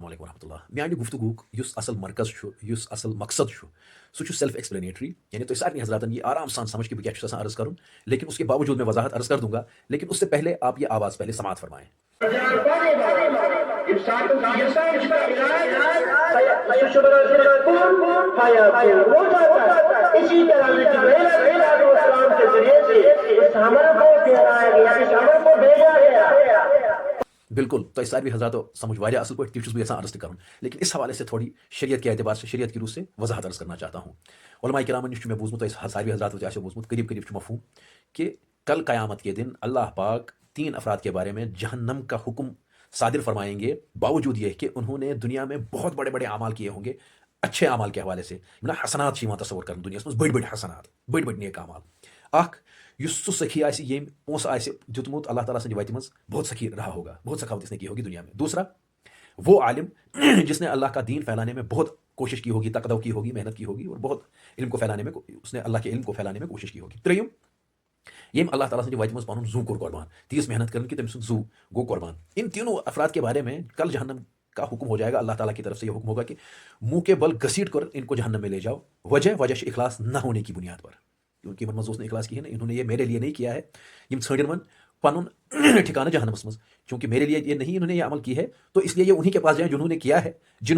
علیکم ورحمۃ اللہ میانہ گفتگو یس اصل مرکز یس اصل مقصد سہ سیلف ایکسپلینیٹری یعنی تھی سارے حضرات یہ آرام سان سمجھ کہ بہ کیا عرض کروں لیکن اس کے باوجود میں وضاحت عرض کر دوں گا لیکن اس سے پہلے آپ یہ آواز پہلے سماعت فرمائیں. اسی طرح کے ذریعے سے اس حمل کو ٹھہرایا گیا، اس حمل کو بھیجا گیا. بالکل تہ ساروی حضرات سمجھ واریاہ اصل پہ تی بہت عرض تر لیکن اس حوالے سے تھوڑی شریعت کے اعتبار سے شریعت کی روح سے وضاحت عرض کرنا چاہتا ہوں. علماء کرامن نش میں بوزمت ساروی حضرات تہ بوزمت قریب قریب مفہوم کہ کل قیامت کے دن اللہ پاک 3 افراد کے بارے میں جہنم کا حکم صادر فرمائیں گے، باوجود یہ کہ انہوں نے دنیا میں بہت بڑے بڑے اعمال کیے ہوں گے. اچھے اعمال کے حوالے سے حسنات تصور کر دنیا میں بڑی بڑی حسنات بڑی بڑی نیک اعمال. اخ سہ سخی یم پونس دتمت اللہ تعالیٰ سند وتہ مز بہت سخی رہا ہوگا، بہت سخاوت اس نے کی ہوگی دنیا میں. دوسرا وہ عالم جس نے اللہ کا دین پھیلانے میں بہت کوشش کی ہوگی، تقدو کی ہوگی، محنت کی ہوگی اور بہت علم کو پھیلانے میں اس نے اللہ کے علم کو پھیلانے میں کوشش کی ہوگی. تریم یم اللہ تعالیٰ سند وتہ مز پن زو کور قربان، تیس محنت کرن کہ تم سن زو گو قربان. ان تینوں افراد کے بارے میں کل جہنم کا حکم ہو جائے گا. اللہ تعالیٰ کی طرف سے یہ حکم ہوگا کہ منہ کے بل گھسیٹ کر ان کو جہنم میں لے جاؤ. وجہ اخلاص نہ ہونے کی بنیاد پر، کیونکہ من مز نے اخلاص کی ہے نا، انہوں نے یہ میرے لیے نہیں کیا ہے. یم ژھانڈن ون پن ٹھکانہ جہنمس مز، چونکہ میرے لیے یہ نہیں انہوں نے یہ عمل کی ہے تو اس لیے یہ انہی کے پاس جائیں جنہوں نے کیا ہے، جن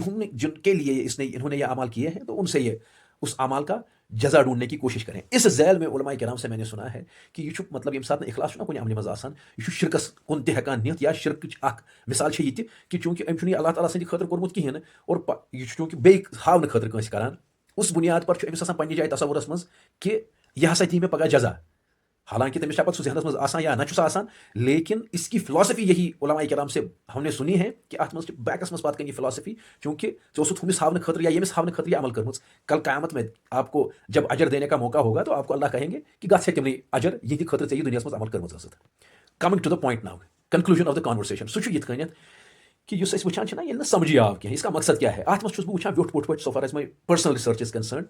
کے لیے انہوں نے یہ عمل کیے ہیں تو ان سے یہ اس اعمال کا جزا ڈھونڈنے کی کوشش کریں. اس ذیل میں علماء کرام سے میں نے سنا ہے کہ یہ مطلب یم سات اخلاص کن عمل مز آسان یہ شرکس کن تہ ہیکان نت، یا شرکچ اخ مثال یہ تہ کہ چونکہ ام اللہ تعالیٰ سند خاطر کورمت کہین اور یہ چونکہ بیٚیہِ ہاونہٕ خاطر کٲنٛسہِ کران، اس بنیاد پر امس آسان پننہِ جایہِ تصورس مز کہ یہ ہسا دی مے پگہ جزا. حالانکہ تمس پتہ سہ ذہنس مز آسان یا نہ آسان، لیکن اس کی فلاسفی یہی علماء کرام سے ہم نے سنی ہے کہ ات مز بیکس مز پتہ کن یہ فلاسفی، چونکہ ژےٚ ہمس ہاونہٕ خاطر یا یمس ہاونہٕ خاطر یہ عمل کرمژ، کل قیامت میں آپ کو جب اجر دینے کا موقع ہوگا تو آپ کو اللہ کہیں گے کہ گژھ ہے تمنٕے اجر یہندِ خاطر ژےٚ یہ دنیا مز عمل کرمژ ٲسٕتھ. Coming to the point now, conclusion of the conversation سہ یت کٔنیتھ کہ اس وچان یل نہ سمجھی آو کی اس کا مقصد کیا ہے. ات مز بہت ویوٹ پوٹ پہ so far as my personal research is concern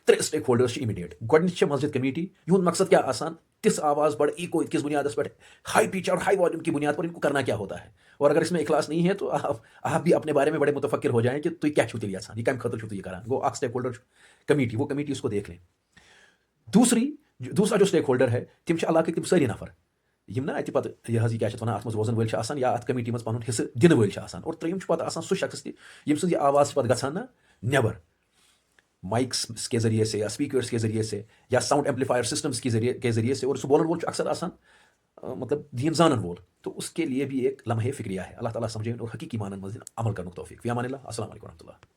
3 stakeholders immediate. گۄڈنِچ مسجد کمیٹی، یہد مقصد کیا آسان تس آواز بڑھ ایکو کس بنیاد پر ہائی پیچ اور ہائی والیوم کی بنیاد پر ان کو کرنا کیا ہوتا ہے. اور اگر اس میں اخلاص نہیں ہے تو آپ بھی اپنے بارے میں بڑے متفکر ہو جائیں کہ تھی کیا چھو تیل یژھان، یہ کم خاطر چھو یہ کران. گو اخ سٹیک ہولڈر کمیٹی، وہ کمیٹی اس کو دیکھ لیں. دوسرا جو سٹیک ہولڈر ہے تم علاقہ تم ساری نفر یم نا اتہ پتہ یہ کیا ونان ات مز روزن ول آسان یا ات کمیٹی مز پن حصہ دن ول آسان. اور تریم پتہ آسان سہ شخص تہ یم سن یہ آواز پتہ گژھان نا نیبر مائکس کے ذریعے سے یا اسپیکرس کے ذریعے سے یا ساؤنڈ ایمپلیفائر سسٹمس کے ذریعے سے. اور سہ بولن وول اکثر آسان مطلب دین زانن وول، تو اس کے لیے بھی ایک لمحہ فکریہ ہے. اللہ تعالیٰ سمجھے اور حقیقی معنن مز عمل کرنے توفیق. فی امان اللہ. السلام علیکم ورحمۃ اللہ.